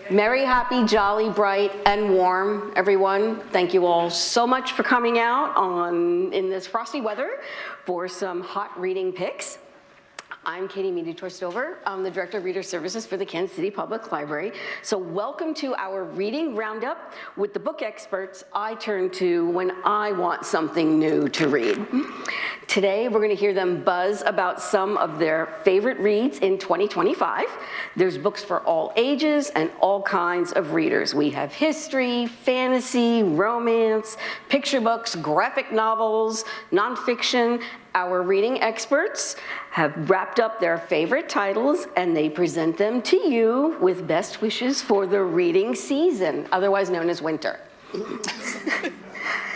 Merry, happy, jolly, bright, and warm, everyone. Thank you all so much for coming out in this frosty weather for some hot reading picks. I'm Kaite Stover. I'm the Director of Reader Services for the Kansas City Public Library. So welcome to our reading roundup with the book experts I turn to when I want something new to read. Today, we're going to hear them buzz about some of their favorite reads in 2025. There's books for all ages and all kinds of readers. We have history, fantasy, romance, picture books, graphic novels, nonfiction. Our reading experts have wrapped up their favorite titles and they present them to you with best wishes for the reading season, otherwise known as winter.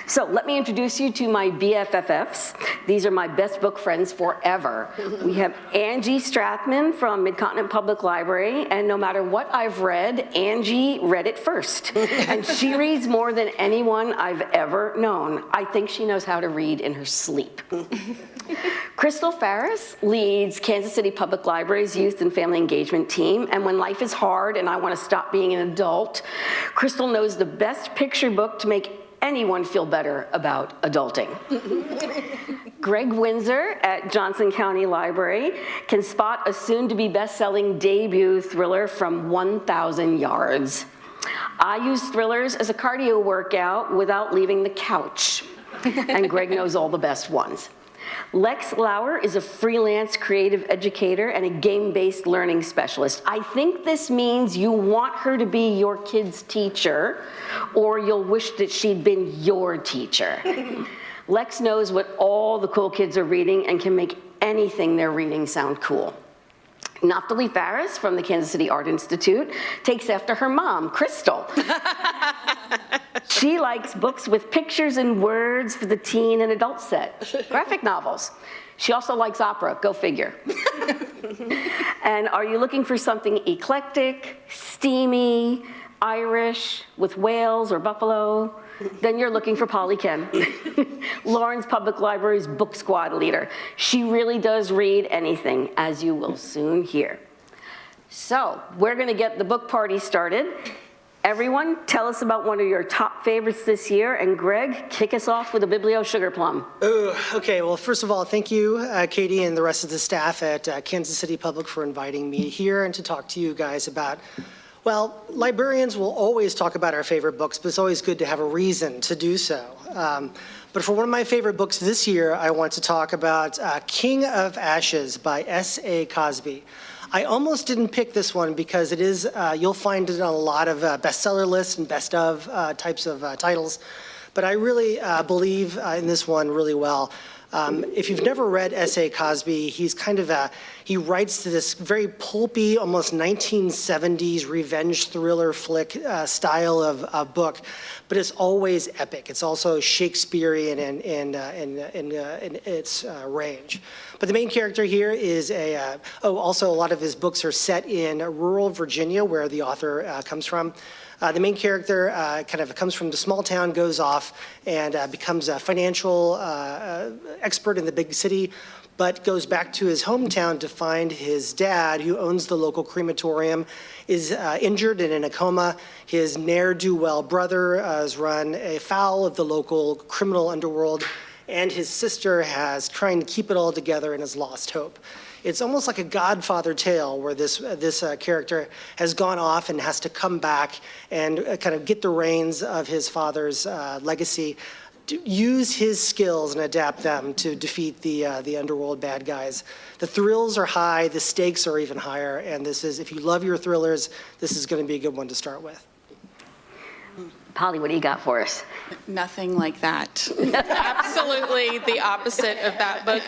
So let me introduce you to my BFFs. These are my best book friends forever. We have Angie Strathman from Mid-Continent Public Library, and no matter what I've read, Angie read it first. And she reads more than anyone I've ever known. I think she knows how to read in her sleep. Crystal Faris leads Kansas City Public Library's Youth and Family Engagement team, and when life is hard and I want to stop being an adult, Crystal knows the best picture book to make anyone feel better about adulting. Gregg Winsor at Johnson County Library can spot a soon-to-be best-selling debut thriller from 1,000 yards. I use thrillers as a cardio workout without leaving the couch, and Gregg knows all the best ones. Lex Lauer is a freelance creative educator and a game-based learning specialist. I think this means you want her to be your kid's teacher, or you'll wish that she'd been your teacher. Lex knows what all the cool kids are reading and can make anything they're reading sound cool. Naphtali Faris from the Kansas City Art Institute takes after her mom, Crystal. She likes books with pictures and words for the teen and adult set, graphic novels. She also likes opera, go figure. And are you looking for something eclectic, steamy, Irish, with whales or buffalo? Then you're looking for Polli Kenn, Lawrence Public Library's book squad leader. She really does read anything, as you will soon hear. So we're gonna get the book party started. Everyone, tell us about one of your top favorites this year, and Gregg, kick us off with a Biblio Sugar Plum. Okay, well, first of all, thank you, Katie, and the rest of the staff at Kansas City Public for inviting me here and to talk to you guys about, well, librarians will always talk about our favorite books, but it's always good to have a reason to do so. But for one of my favorite books this year, I want to talk about King of Ashes by S.A. Cosby. I almost didn't pick this one because it is, you'll find it on a lot of bestseller lists and best of types of titles, but I really believe in this one really well. If you've never read S.A. Cosby, he's kind of he writes to this very pulpy, almost 1970s revenge thriller flick style of book, but it's always epic. It's also Shakespearean in its range. But the main character here is also a lot of his books are set in rural Virginia, where the author comes from. The main character kind of comes from the small town, goes off and becomes a financial expert in the big city, but goes back to his hometown to find his dad, who owns the local crematorium, is injured and in a coma. His ne'er-do-well brother is run afoul of the local criminal underworld, and his sister has trying to keep it all together and has lost hope. It's almost like a Godfather tale where this character has gone off and has to come back and kind of get the reins of his father's legacy, to use his skills and adapt them to defeat the underworld bad guys. The thrills are high, the stakes are even higher, and this is, if you love your thrillers, this is going to be a good one to start with. Polly, what do you got for us? Nothing like that. Absolutely the opposite of that book.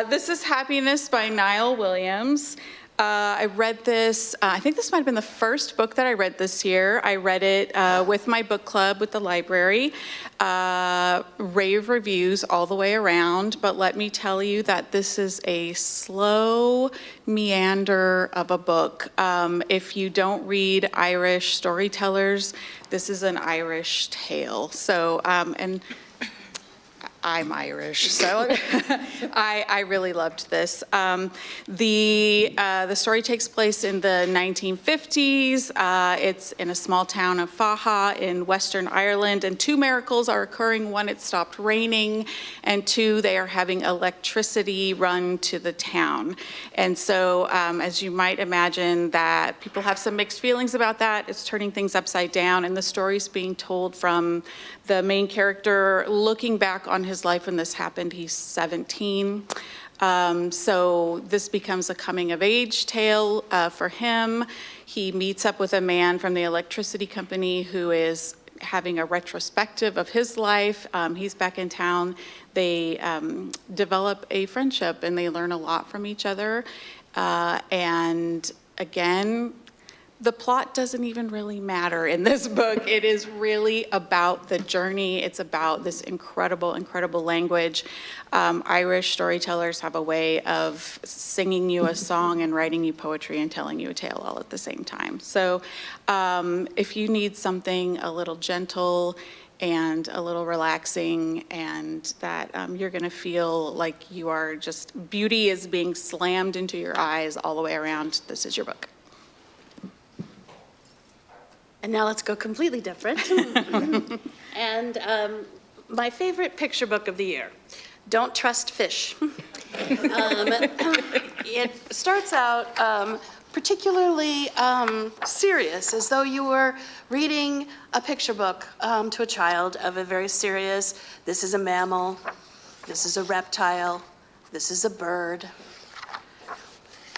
This is Happiness by Niall Williams. I read this, I think this might have been the first book that I read this year. I read it with my book club with the library. Rave reviews all the way around, but let me tell you that this is a slow meander of a book. If you don't read Irish storytellers, this is an Irish tale. So, and I'm Irish, so I really loved this. The story takes place in the 1950s. It's in a small town of Faha in Western Ireland, and two miracles are occurring. One, it stopped raining, and two, they are having electricity run to the town. And so, as you might imagine, that people have some mixed feelings about that. It's turning things upside down, and the story's being told from the main character looking back on his life when this happened. He's 17. So this becomes a coming of age tale for him. He meets up with a man from the electricity company who is having a retrospective of his life. He's back in town. They develop a friendship and they learn a lot from each other. And again, the plot doesn't even really matter in this book. It is really about the journey. It's about this incredible, incredible language. Irish storytellers have a way of singing you a song and writing you poetry and telling you a tale all at the same time. So if you need something a little gentle and a little relaxing, and that you're gonna feel like you are just, beauty is being slammed into your eyes all the way around, this is your book. And now let's go completely different. And my favorite picture book of the year, Don't Trust Fish. It starts out particularly serious, as though you were reading a picture book to a child of a very serious, this is a mammal, this is a reptile, this is a bird,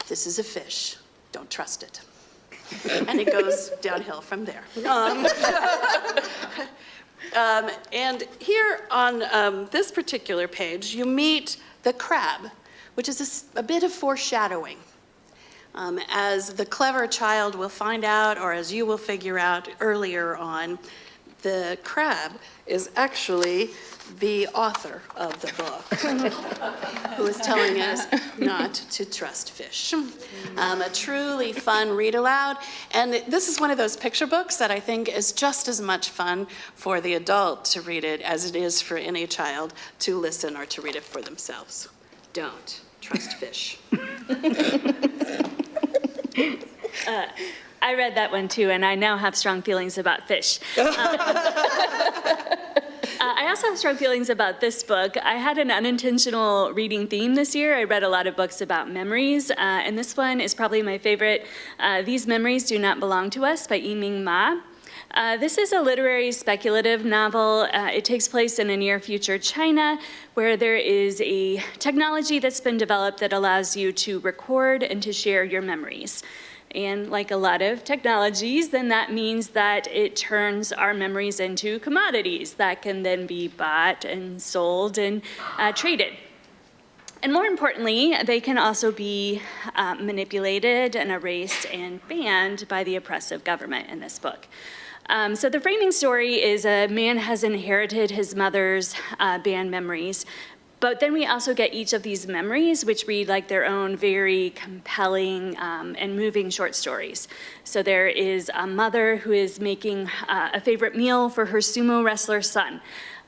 this is a fish, don't trust it. And it goes downhill from there. And here on this particular page, you meet the crab, which is a bit of foreshadowing. As the clever child will find out, or as you will figure out earlier on, the crab is actually the author of the book, who is telling us not to trust fish. A truly fun read aloud, and this is one of those picture books that I think is just as much fun for the adult to read it as it is for any child to listen or to read it for themselves. Don't trust fish. I read that one too, and I now have strong feelings about fish. I also have strong feelings about this book. I had an unintentional reading theme this year. I read a lot of books about memories, and this one is probably my favorite. These Memories Do Not Belong to Us by Yiming Ma. This is a literary speculative novel. It takes place in a near future China, where there is a technology that's been developed that allows you to record and to share your memories. And like a lot of technologies, then that means that it turns our memories into commodities that can then be bought and sold and traded. And more importantly, they can also be manipulated and erased and banned by the oppressive government in this book. So the framing story is a man has inherited his mother's banned memories, but then we also get each of these memories, which read like their own very compelling and moving short stories. So there is a mother who is making a favorite meal for her sumo wrestler son.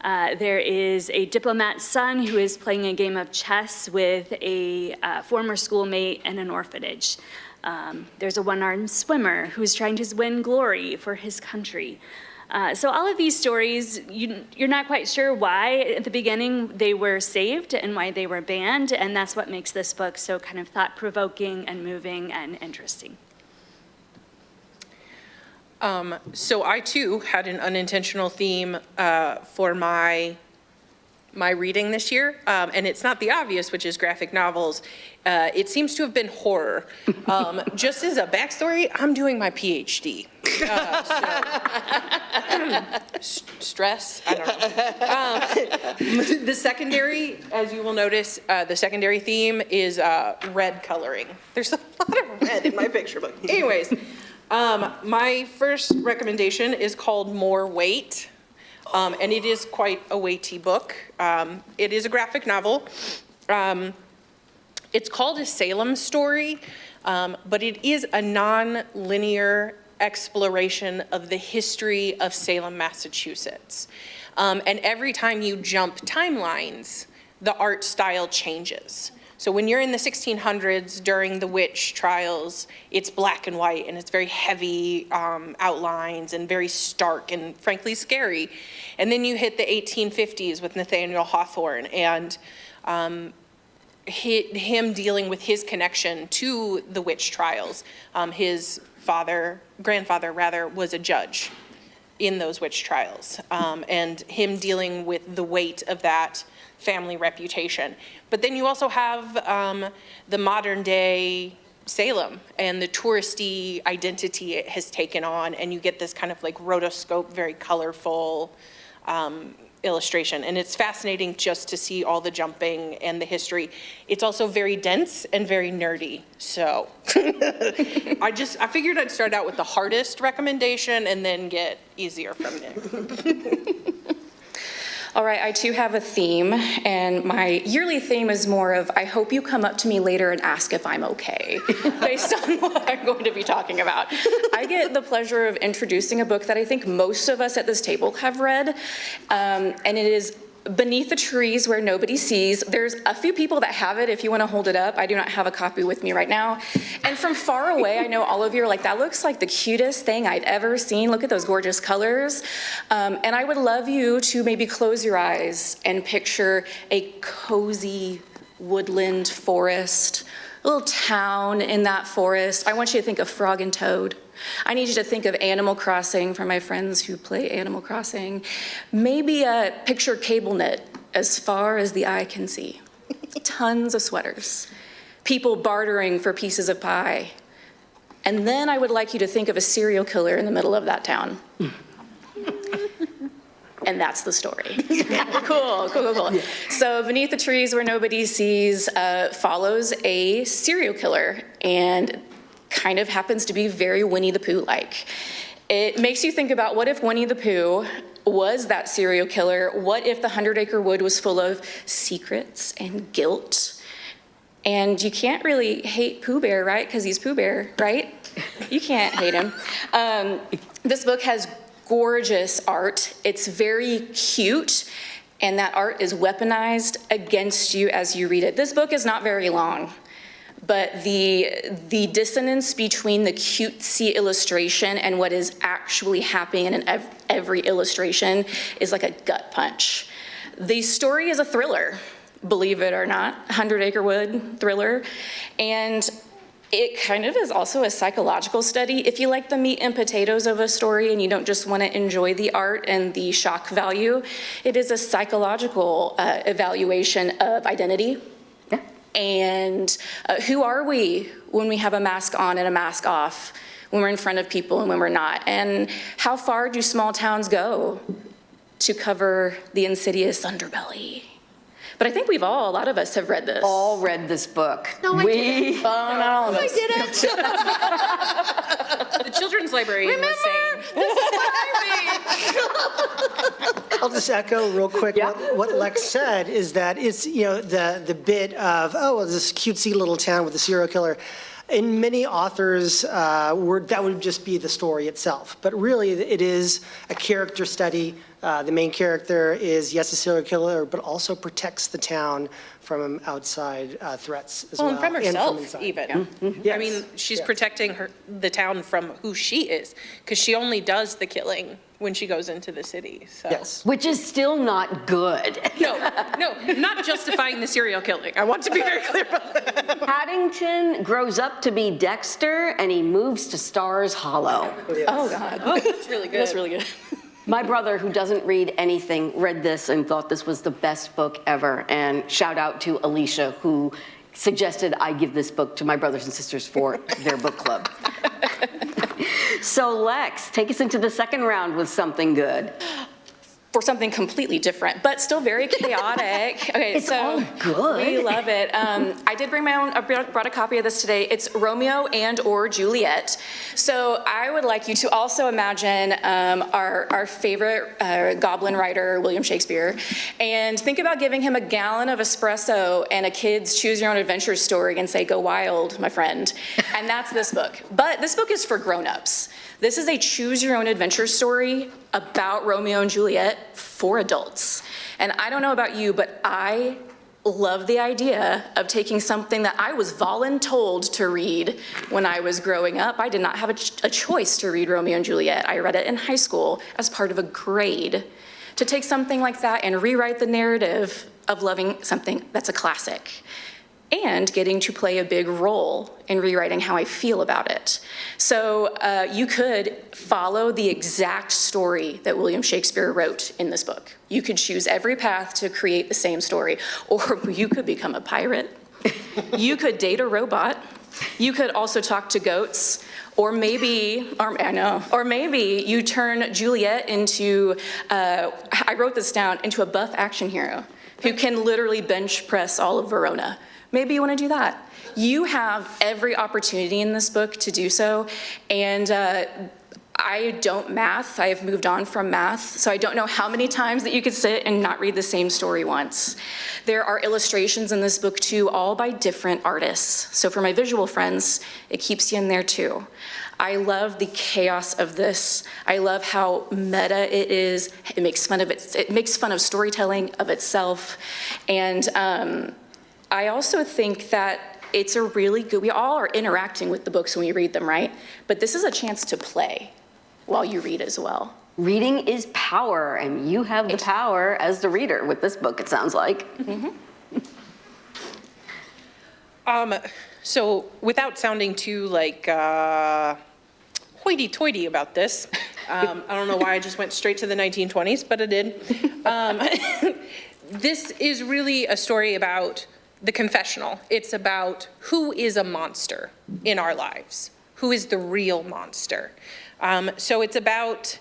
There is a diplomat's son who is playing a game of chess with a former schoolmate in an orphanage. There's a one-armed swimmer who's trying to win glory for his country. So all of these stories, you're not quite sure why at the beginning they were saved and why they were banned, and that's what makes this book so kind of thought-provoking and moving and interesting. So I too had an unintentional theme for my reading this year, and it's not the obvious, which is graphic novels. It seems to have been horror. Just as a backstory, I'm doing my PhD. Stress, I don't know. The secondary, as you will notice, the secondary theme is red coloring. There's a lot of red in my picture book. Anyways, my first recommendation is called More Weight. And it is quite a weighty book. It is a graphic novel. It's called A Salem Story, but it is a non-linear exploration of the history of Salem, Massachusetts. And every time you jump timelines, the art style changes. So when you're in the 1600s during the witch trials, it's black and white and it's very heavy outlines and very stark and frankly scary. And then you hit the 1850s with Nathaniel Hawthorne and him dealing with his connection to the witch trials. His grandfather rather, was a judge in those witch trials, and him dealing with the weight of that family reputation. But then you also have the modern day Salem and the touristy identity it has taken on, and you get this kind of like rotoscope, very colorful illustration. And it's fascinating just to see all the jumping and the history. It's also very dense and very nerdy. So I figured I'd start out with the hardest recommendation and then get easier from there. All right, I too have a theme, and my yearly theme is more of, I hope you come up to me later and ask if I'm okay, based on what I'm going to be talking about. I get the pleasure of introducing a book that I think most of us at this table have read, and it is Beneath the Trees Where Nobody Sees. There's a few people that have it if you want to hold it up. I do not have a copy with me right now. And from far away, I know all of you are like, that looks like the cutest thing I've ever seen. Look at those gorgeous colors. And I would love you to maybe close your eyes and picture a cozy woodland forest, a little town in that forest. I want you to think of Frog and Toad. I need you to think of Animal Crossing for my friends who play Animal Crossing. Maybe picture cable knit as far as the eye can see. Tons of sweaters. People bartering for pieces of pie. And then I would like you to think of a serial killer in the middle of that town. And that's the story. Cool. So Beneath the Trees Where Nobody Sees follows a serial killer, and kind of happens to be very Winnie the Pooh-like. It makes you think about, what if Winnie the Pooh was that serial killer? What if the 100-acre wood was full of secrets and guilt? And you can't really hate Pooh Bear, right? Because he's Pooh Bear, right? You can't hate him. This book has gorgeous art. It's very cute, and that art is weaponized against you as you read it. This book is not very long, but the dissonance between the cutesy illustration and what is actually happening in every illustration is like a gut punch. The story is a thriller, believe it or not, 100-acre wood thriller, and it kind of is also a psychological study. If you like the meat and potatoes of a story and you don't just want to enjoy the art and the shock value, it is a psychological evaluation of identity. And who are we when we have a mask on and a mask off, when we're in front of people and when we're not? And how far do small towns go to cover the insidious underbelly? But I think a lot of us have read this. All read this book. No, I didn't. Not all of us. I didn't. The children's librarian was saying, I'll just echo real quick what Lex said, is that it's, the bit of, this cutesy little town with a serial killer. In many authors' that would just be the story itself. But really, it is a character study. The main character is, yes, a serial killer, but also protects the town from outside threats as well. and from herself, inside. even. Yeah. I mean, she's protecting the town from who she is, because she only does the killing when she goes into the city. So. Yes. Which is still not good. No, not justifying the serial killing. I want to be very clear about that. Paddington grows up to be Dexter, and he moves to Stars Hollow. Oh, God. That's really good. That's really good. My brother, who doesn't read anything, read this and thought this was the best book ever. And shout out to Alicia, who suggested I give this book to my brothers and sisters for their book club. So Lex, take us into the second round with something good. For something completely different, but still very chaotic. Okay, It's all good. We love it. I did bring my own, I brought a copy of this today. It's Romeo and or Juliet. So I would like you to also imagine our favorite goblin writer, William Shakespeare, and think about giving him a gallon of espresso and a kid's choose your own adventure story and say, go wild, my friend. And that's this book. But this book is for grown-ups. This is a choose your own adventure story about Romeo and Juliet for adults. And I don't know about you, but I love the idea of taking something that I was voluntold to read when I was growing up. I did not have a choice to read Romeo and Juliet. I read it in high school as part of a grade. To take something like that and rewrite the narrative of loving something that's a classic, and getting to play a big role in rewriting how I feel about it. So you could follow the exact story that William Shakespeare wrote in this book. You could choose every path to create the same story, or you could become a pirate. You could date a robot. You could also talk to goats, or maybe you turn Juliet into, I wrote this down, into a buff action hero who can literally bench press all of Verona. Maybe you want to do that. You have every opportunity in this book to do so, and I don't math. I have moved on from math, so I don't know how many times that you could sit and not read the same story once. There are illustrations in this book too, all by different artists. So for my visual friends, it keeps you in there too. I love the chaos of this. I love how meta it is. It makes fun of it. It makes fun of storytelling of itself, and I also think that it's a really good, we all are interacting with the books when we read them, right? But this is a chance to play while you read as well. Reading is power, and you have the power as the reader with this book, it sounds like. So without sounding too like hoity-toity about this, I don't know why I just went straight to the 1920s, but I did. This is really a story about the confessional. It's about who is a monster in our lives, who is the real monster. So it's about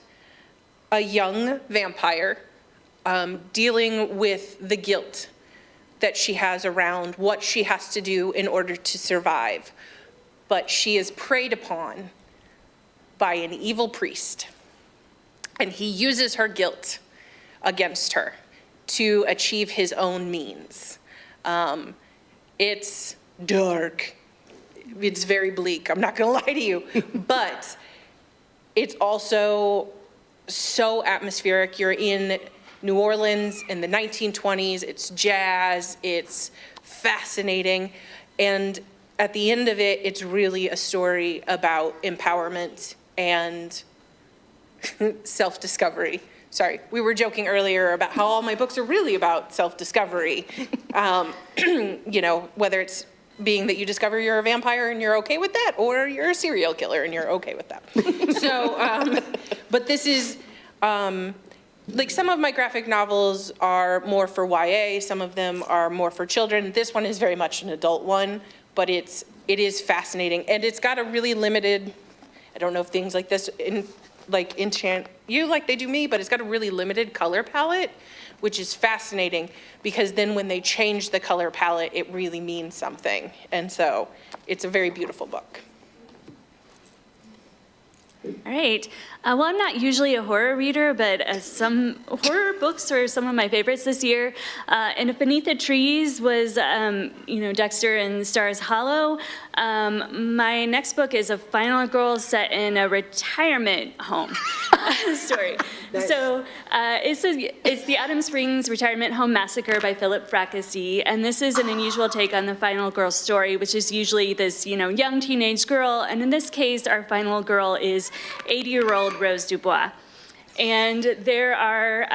a young vampire dealing with the guilt that she has around what she has to do in order to survive. But she is preyed upon by an evil priest, and he uses her guilt against her to achieve his own means. It's dark. It's very bleak. I'm not gonna lie to you, but it's also so atmospheric. You're in New Orleans in the 1920s. It's jazz. It's fascinating. And at the end of it, it's really a story about empowerment and self-discovery. Sorry, we were joking earlier about how all my books are really about self-discovery. You know, whether it's being that you discover you're a vampire and you're okay with that, or you're a serial killer and you're okay with that. So, but this is, like some of my graphic novels are more for YA, some of them are more for children. This one is very much an adult one, but it is fascinating. And it's got a really limited, I don't know if things like this enchant you like they do me, but it's got a really limited color palette, which is fascinating because then when they change the color palette, it really means something. And so it's a very beautiful book. All right. Well, I'm not usually a horror reader, but some horror books are some of my favorites this year. And If Beneath the Trees was, Dexter and Stars Hollow. My next book is a final girl set in a retirement home story. Nice. So it's the Autumn Springs Retirement Home Massacre by Philip Fracassi. And this is an unusual take on the final girl story, which is usually this, young teenage girl. And in this case, our final girl is 80-year-old Rose Dubois. And there are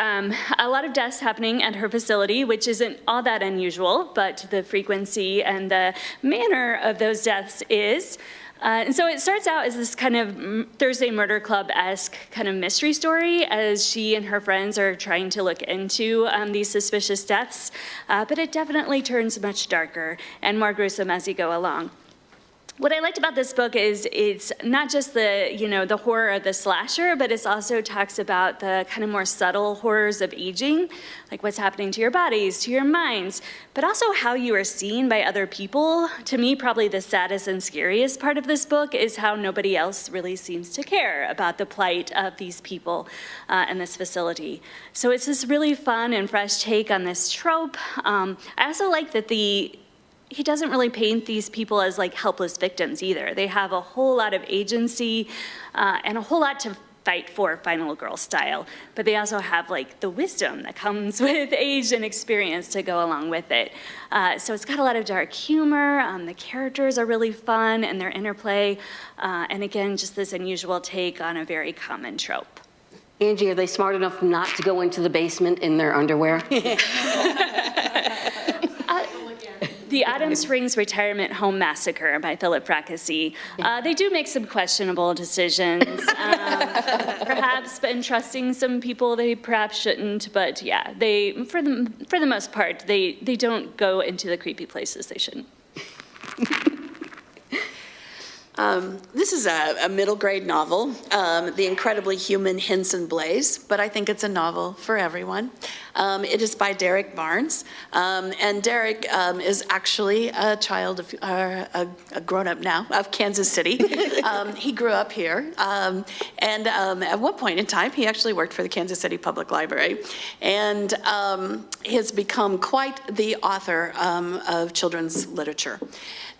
a lot of deaths happening at her facility, which isn't all that unusual, but the frequency and the manner of those deaths is. And so it starts out as this kind of Thursday Murder Club-esque kind of mystery story as she and her friends are trying to look into these suspicious deaths. But it definitely turns much darker and more gruesome as you go along. What I liked about this book is it's not just the horror of the slasher, but it also talks about the kind of more subtle horrors of aging, like what's happening to your bodies, to your minds, but also how you are seen by other people. To me, probably the saddest and scariest part of this book is how nobody else really seems to care about the plight of these people in this facility. So it's this really fun and fresh take on this trope. I also like that he doesn't really paint these people as like helpless victims either. They have a whole lot of agency and a whole lot to fight for final girl style, but they also have like the wisdom that comes with age and experience to go along with it. So it's got a lot of dark humor. The characters are really fun and their interplay, and again, just this unusual take on a very common trope. Angie, are they smart enough not to go into the basement in their underwear? The Autumn Springs Retirement Home Massacre by Philip Fracassi. They do make some questionable decisions, perhaps entrusting some people they perhaps shouldn't, but yeah, they, for the most part, they don't go into the creepy places they shouldn't. This is a middle grade novel, The Incredibly Human Hinson Blaze, but I think it's a novel for everyone. It is by Derek Barnes, and Derek is actually a child of, a grown-up now, of Kansas City. He grew up here, and at one point in time, he actually worked for the Kansas City Public Library, and has become quite the author of children's literature.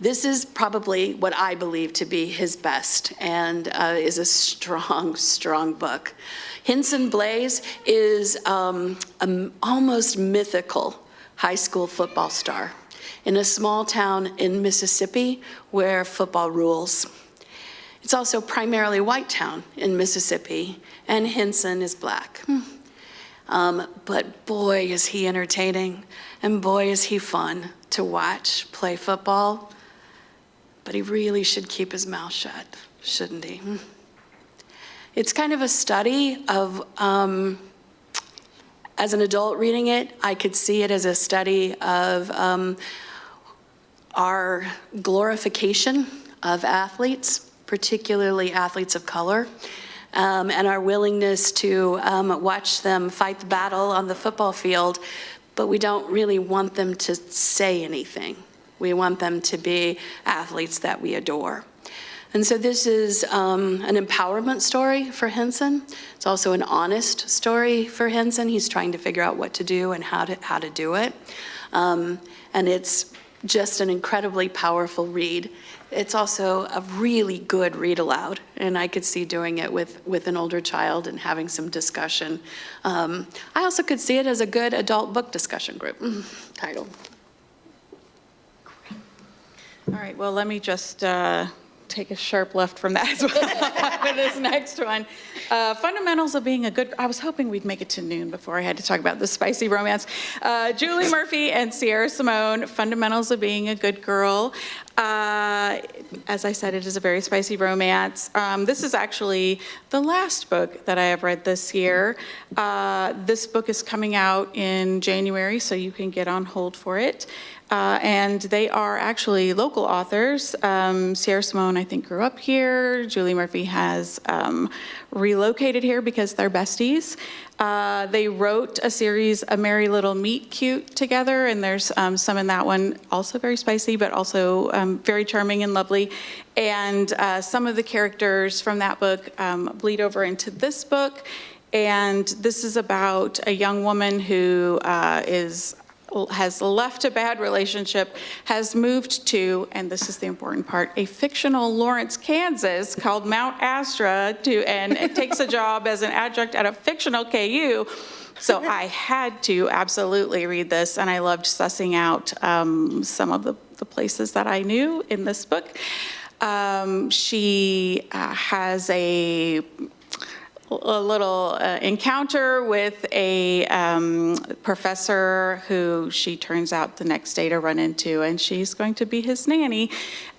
This is probably what I believe to be his best, and is a strong, strong book. Hinson Blaze is an almost mythical high school football star in a small town in Mississippi where football rules. It's also primarily white town in Mississippi, and Hinson is black. But boy, is he entertaining, and boy, is he fun to watch play football. But he really should keep his mouth shut, shouldn't he? It's kind of a study of, as an adult reading it, I could see it as a study of our glorification of athletes, particularly athletes of color, and our willingness to watch them fight the battle on the football field, but we don't really want them to say anything. We want them to be athletes that we adore. And so this is an empowerment story for Hinson. It's also an honest story for Hinson. He's trying to figure out what to do and how to do it. And it's just an incredibly powerful read. It's also a really good read aloud, and I could see doing it with an older child and having some discussion. I also could see it as a good adult book discussion group title. All right, well, let me just take a sharp left from that as well for this next one. Fundamentals of Being a Good, I was hoping we'd make it to noon before I had to talk about the spicy romance. Julie Murphy and Sierra Simone, Fundamentals of Being a Good Girl. As I said, it is a very spicy romance. This is actually the last book that I have read this year. This book is coming out in January, so you can get on hold for it. And they are actually local authors. Sierra Simone, I think, grew up here. Julie Murphy has relocated here because they're besties. They wrote a series, A Merry Little Meet Cute, together, and there's some in that one, also very spicy, but also very charming and lovely. And some of the characters from that book bleed over into this book. And this is about a young woman who has left a bad relationship, has moved to, and this is the important part, a fictional Lawrence, Kansas called Mount Astra, and it takes a job as an adjunct at a fictional KU. So I had to absolutely read this, and I loved sussing out some of the places that I knew in this book. She has a little encounter with a professor who she turns out the next day to run into, and she's going to be his nanny.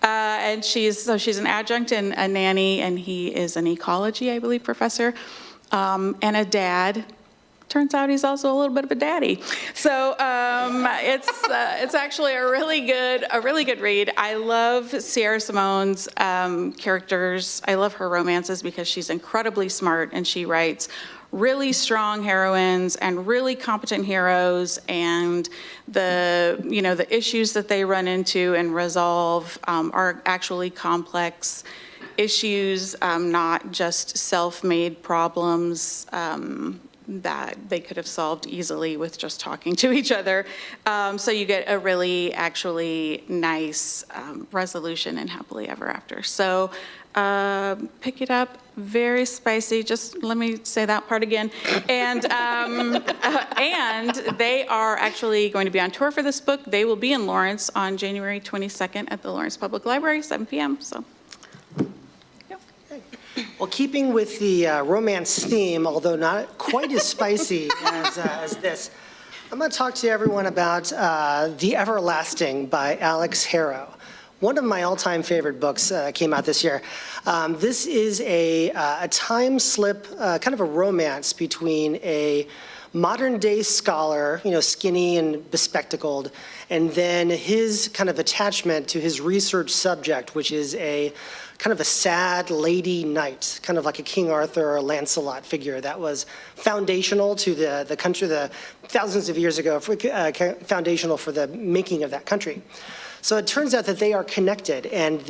And she's an adjunct and a nanny, and he is an ecology, I believe, professor, and a dad. Turns out he's also a little bit of a daddy. So it's actually a really good read. I love Sierra Simone's characters. I love her romances because she's incredibly smart, and she writes really strong heroines and really competent heroes, and the issues that they run into and resolve are actually complex issues, not just self-made problems. that they could have solved easily with just talking to each other. So you get a really actually nice resolution and happily ever after. So pick it up, very spicy, just let me say that part again. And they are actually going to be on tour for this book. They will be in Lawrence on January 22nd at the Lawrence Public Library, 7 p.m. So. Well, keeping with the romance theme, although not quite as spicy as this, I'm going to talk to everyone about The Everlasting by Alex Harrow. One of my all-time favorite books came out this year. This is a time slip, kind of a romance between a modern-day scholar, skinny and bespectacled, and then his kind of attachment to his research subject, which is a kind of a sad lady knight, kind of like a King Arthur or Lancelot figure that was foundational to the country, the thousands of years ago, foundational for the making of that country. So it turns out that they are connected, and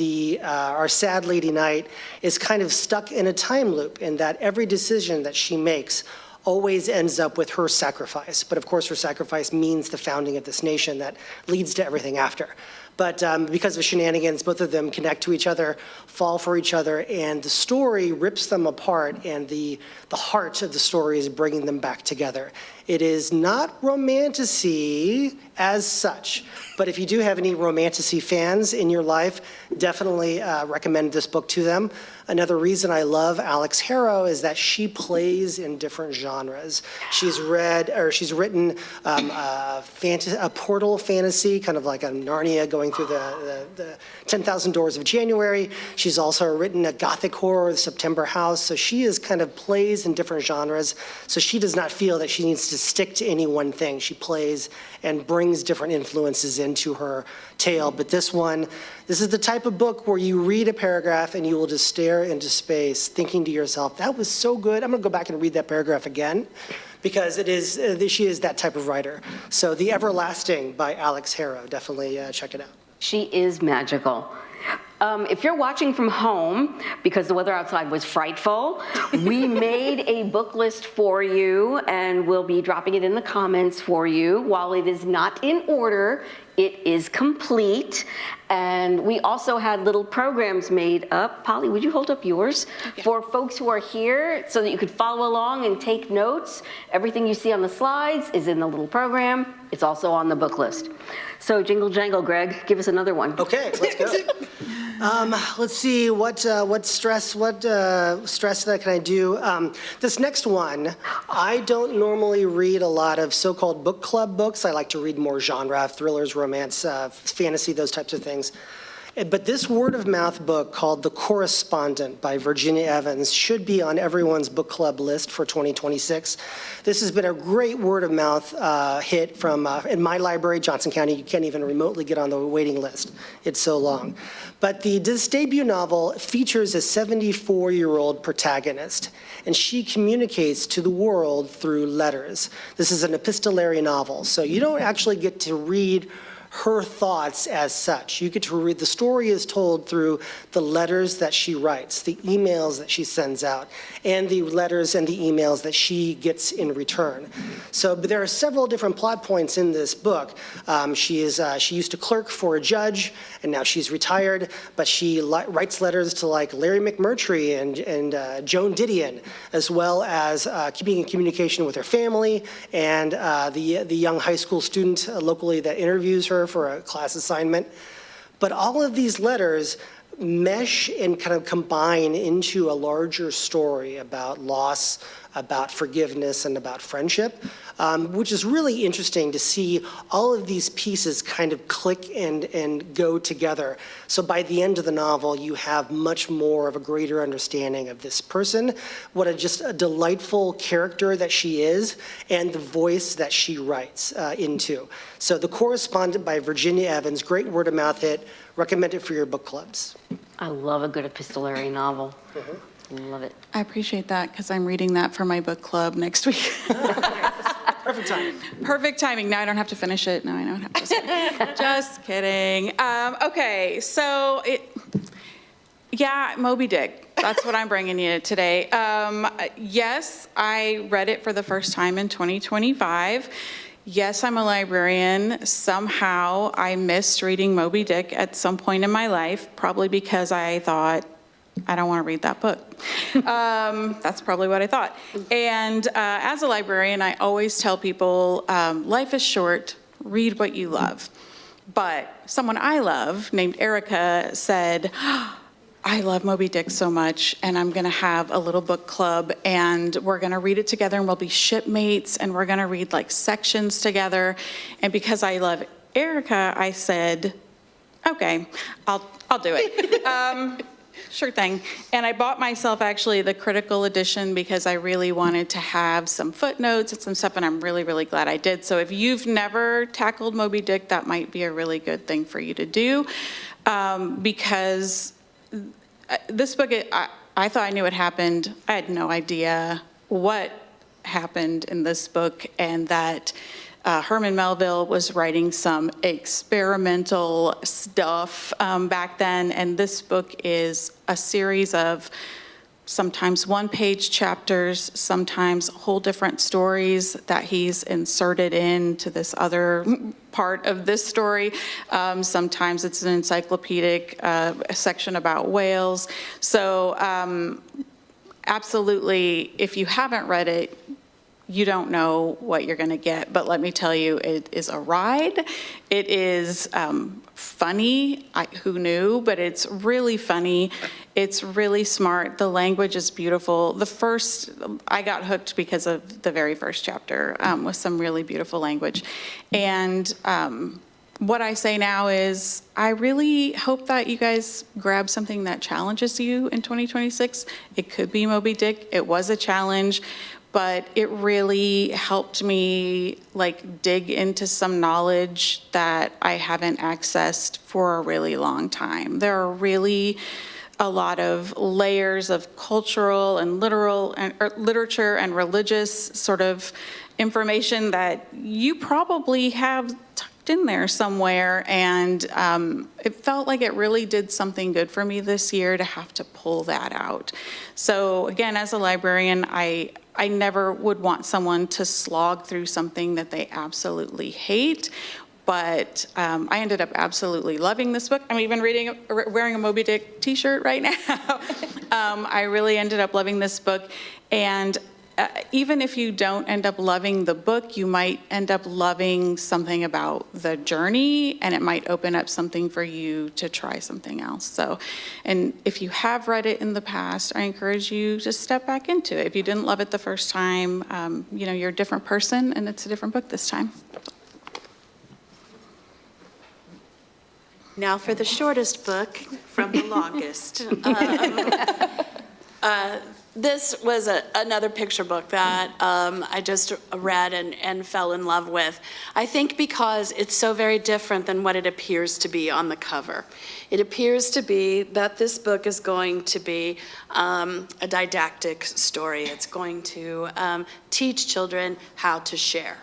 our sad lady knight is kind of stuck in a time loop in that every decision that she makes always ends up with her sacrifice. But of course, her sacrifice means the founding of this nation that leads to everything after. But because of shenanigans, both of them connect to each other, fall for each other, and the story rips them apart, and the heart of the story is bringing them back together. It is not romantasy as such, but if you do have any romantasy fans in your life, definitely recommend this book to them. Another reason I love Alex Harrow is that she plays in different genres. She's written a portal fantasy, kind of like a Narnia going through the 10,000 Doors of January. She's also written a gothic horror, The September House. So she is kind of plays in different genres. So she does not feel that she needs to stick to any one thing. She plays and brings different influences into her tale. But this is the type of book where you read a paragraph and you will just stare into space, thinking to yourself, that was so good. I'm going to go back and read that paragraph again, because she is that type of writer. So The Everlasting by Alex Harrow, definitely check it out. She is magical. If you're watching from home, because the weather outside was frightful, we made a book list for you, and we'll be dropping it in the comments for you. While it is not in order, it is complete. And we also had little programs made up. Polly, would you hold up yours? Okay. For folks who are here, so that you could follow along and take notes. Everything you see on the slides is in the little program. It's also on the book list. So jingle jangle, Gregg, give us another one. Okay, let's go. Let's see, what stress that can I do? This next one, I don't normally read a lot of so-called book club books. I like to read more genre, thrillers, romance, fantasy, those types of things. But this word-of-mouth book called The Correspondent by Virginia Evans should be on everyone's book club list for 2026. This has been a great word-of-mouth hit from, in my library, Johnson County. You can't even remotely get on the waiting list. It's so long. But this debut novel features a 74-year-old protagonist, and she communicates to the world through letters. This is an epistolary novel, so you don't actually get to read her thoughts as such. You get to read, the story is told through the letters that she writes, the emails that she sends out, and the letters and the emails that she gets in return. So but there are several different plot points in this book. She used to clerk for a judge, and now she's retired, but she writes letters to like Larry McMurtry and Joan Didion, as well as keeping in communication with her family and the young high school student locally that interviews her for a class assignment. But all of these letters mesh and kind of combine into a larger story about loss, about forgiveness, and about friendship, which is really interesting to see all of these pieces kind of click and go together. So by the end of the novel, you have much more of a greater understanding of this person, what just a delightful character that she is, and the voice that she writes into. So The Correspondent by Virginia Evans, great word-of-mouth hit. Recommend it for your book clubs. I love a good epistolary novel. Love it. I appreciate that, because I'm reading that for my book club next week. Perfect timing. Perfect timing. Now I don't have to finish it. No, I don't have to. Just kidding. Okay, so Yeah, Moby Dick. That's what I'm bringing you today. Yes, I read it for the first time in 2025. Yes, I'm a librarian. Somehow I missed reading Moby Dick at some point in my life, probably because I thought, I don't want to read that book. That's probably what I thought. And as a librarian, I always tell people, life is short, read what you love. But someone I love, named Erica, said, I love Moby Dick so much, and I'm going to have a little book club, and we're going to read it together, and we'll be shipmates, and we're going to read like sections together. And because I love Erica, I said, okay, I'll do it. Sure thing. And I bought myself actually the critical edition because I really wanted to have some footnotes and some stuff, and I'm really, really glad I did. So if you've never tackled Moby Dick, that might be a really good thing for you to do, because this book, I thought I knew what happened. I had no idea what happened in this book, and that Herman Melville was writing some experimental stuff back then, and this book is a series of sometimes one-page chapters, sometimes whole different stories that he's inserted into this other part of this story. Sometimes it's an encyclopedic section about whales. So absolutely, if you haven't read it, you don't know what you're going to get, but let me tell you, it is a ride. It is funny. Who knew? But it's really funny. It's really smart. The language is beautiful. I got hooked because of the very first chapter with some really beautiful language. And what I say now is I really hope that you guys grab something that challenges you in 2026. It could be Moby Dick. It was a challenge, but it really helped me dig into some knowledge that I haven't accessed for a really long time. There are really a lot of layers of cultural and literature and religious sort of information that you probably have tucked in there somewhere, and it felt like it really did something good for me this year to have to pull that out. So again, as a librarian, I never would want someone to slog through something that they absolutely hate, but I ended up absolutely loving this book. I'm even wearing a Moby Dick t-shirt right now. I really ended up loving this book, and even if you don't end up loving the book, you might end up loving something about the journey, and it might open up something for you to try something else. So, and if you have read it in the past, I encourage you to step back into it. If you didn't love it the first time, you're a different person, and it's a different book this time. Now for the shortest book from the longest. This was another picture book that I just read and fell in love with. I think because it's so very different than what it appears to be on the cover. It appears to be that this book is going to be a didactic story. It's going to teach children how to share.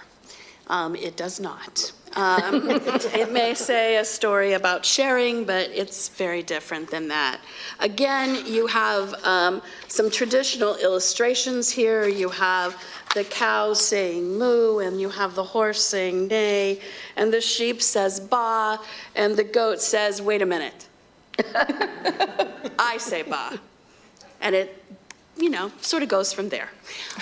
It does not. It may say a story about sharing, but it's very different than that. Again, you have some traditional illustrations here. You have the cow saying moo, and you have the horse saying neigh, and the sheep says ba, and the goat says, wait a minute. I say ba. And it, sort of goes from there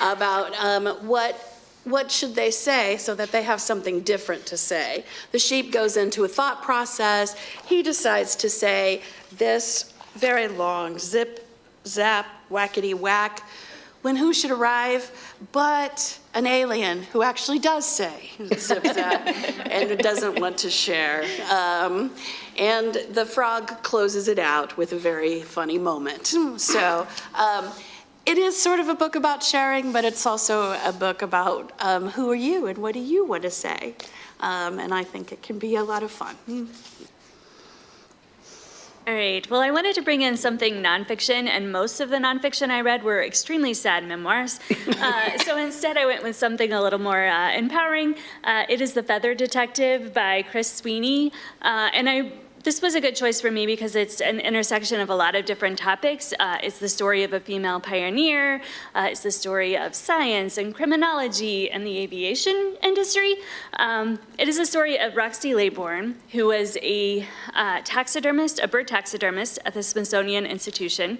about what should they say so that they have something different to say. The sheep goes into a thought process. He decides to say this very long zip, zap, whackety whack, when who should arrive but an alien who actually does say zip, zap, and doesn't want to share. And the frog closes it out with a very funny moment. So, it is sort of a book about sharing, but it's also a book about who are you and what do you want to say? And I think it can be a lot of fun. All right, well, I wanted to bring in something nonfiction, and most of the nonfiction I read were extremely sad memoirs. So instead, I went with something a little more empowering. It is The Feather Detective by Chris Sweeney. And I This was a good choice for me because it's an intersection of a lot of different topics. It's the story of a female pioneer. It's the story of science and criminology and the aviation industry. It is a story of Roxy Laybourne, who was a taxidermist, a bird taxidermist at the Smithsonian Institution.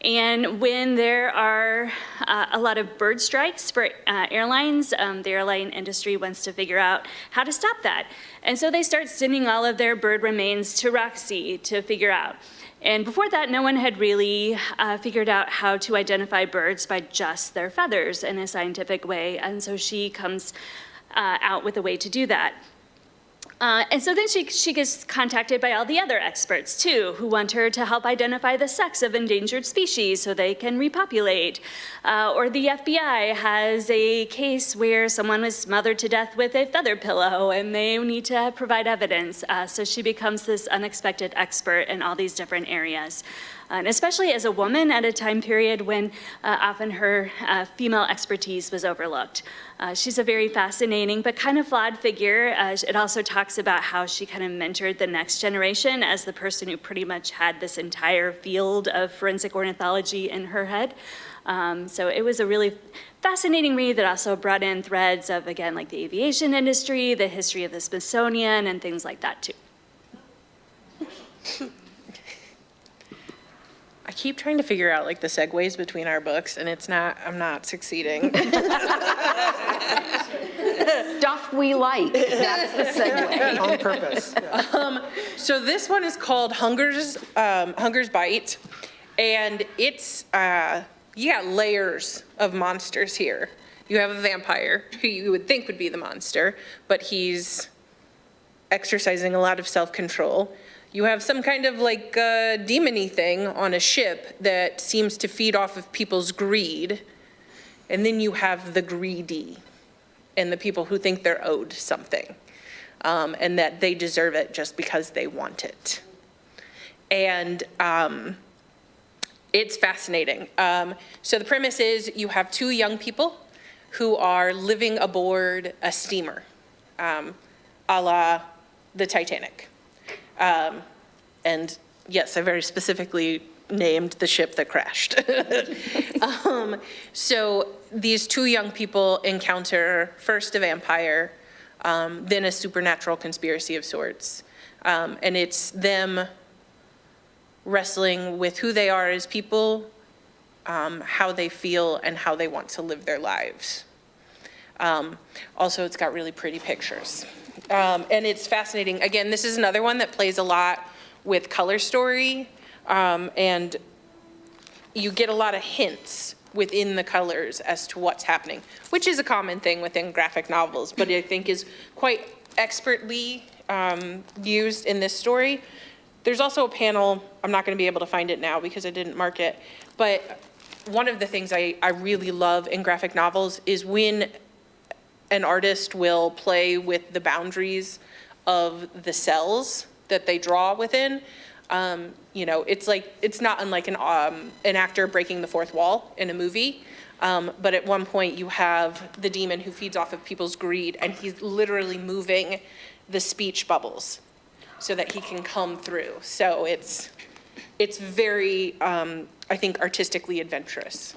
And when there are a lot of bird strikes for airlines, the airline industry wants to figure out how to stop that. And so they start sending all of their bird remains to Roxy to figure out. And before that, no one had really figured out how to identify birds by just their feathers in a scientific way. And so she comes out with a way to do that. And so then she gets contacted by all the other experts, too, who want her to help identify the sex of endangered species so they can repopulate. Or the FBI has a case where someone was smothered to death with a feather pillow, and they need to provide evidence. So she becomes this unexpected expert in all these different areas. And especially as a woman at a time period when often her female expertise was overlooked. She's a very fascinating but kind of flawed figure. It also talks about how she kind of mentored the next generation as the person who pretty much had this entire field of forensic ornithology in her head. So it was a really fascinating read that also brought in threads of, again, like the aviation industry, the history of the Smithsonian, and things like that, too. I keep trying to figure out like the segues between our books, and I'm not succeeding. Stuff we like, that's the segue. On purpose. Yeah. So this one is called Hunger's Bite, and it's, you got layers of monsters here. You have a vampire, who you would think would be the monster, but he's exercising a lot of self-control. You have some kind of like demon-y thing on a ship that seems to feed off of people's greed. And then you have the greedy and the people who think they're owed something and that they deserve it just because they want it. And it's fascinating. So the premise is you have two young people who are living aboard a steamer, a la the Titanic. And yes, I very specifically named the ship that crashed. So these two young people encounter first a vampire, then a supernatural conspiracy of sorts. And it's them wrestling with who they are as people, how they feel, and how they want to live their lives. Also, it's got really pretty pictures. And it's fascinating. Again, this is another one that plays a lot with color story, and you get a lot of hints within the colors as to what's happening, which is a common thing within graphic novels, but I think is quite expertly used in this story. There's also a panel, I'm not going to be able to find it now because I didn't mark it, but one of the things I really love in graphic novels is when an artist will play with the boundaries of the cells that they draw within. You know, it's not unlike an actor breaking the fourth wall in a movie. But at one point you have the demon who feeds off of people's greed, and he's literally moving the speech bubbles so that he can come through. So it's very, I think, artistically adventurous.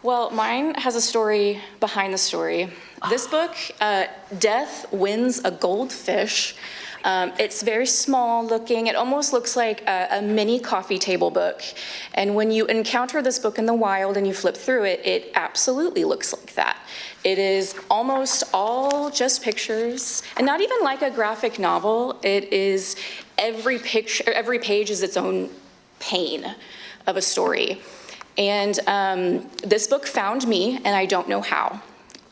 Well, mine has a story behind the story. This book, Death Wins a Goldfish. It's very small looking. It almost looks like a mini coffee table book. And when you encounter this book in the wild and you flip through it, it absolutely looks like that. It is almost all just pictures, and not even like a graphic novel. It is every page is its own pane of a story. And this book found me, and I don't know how.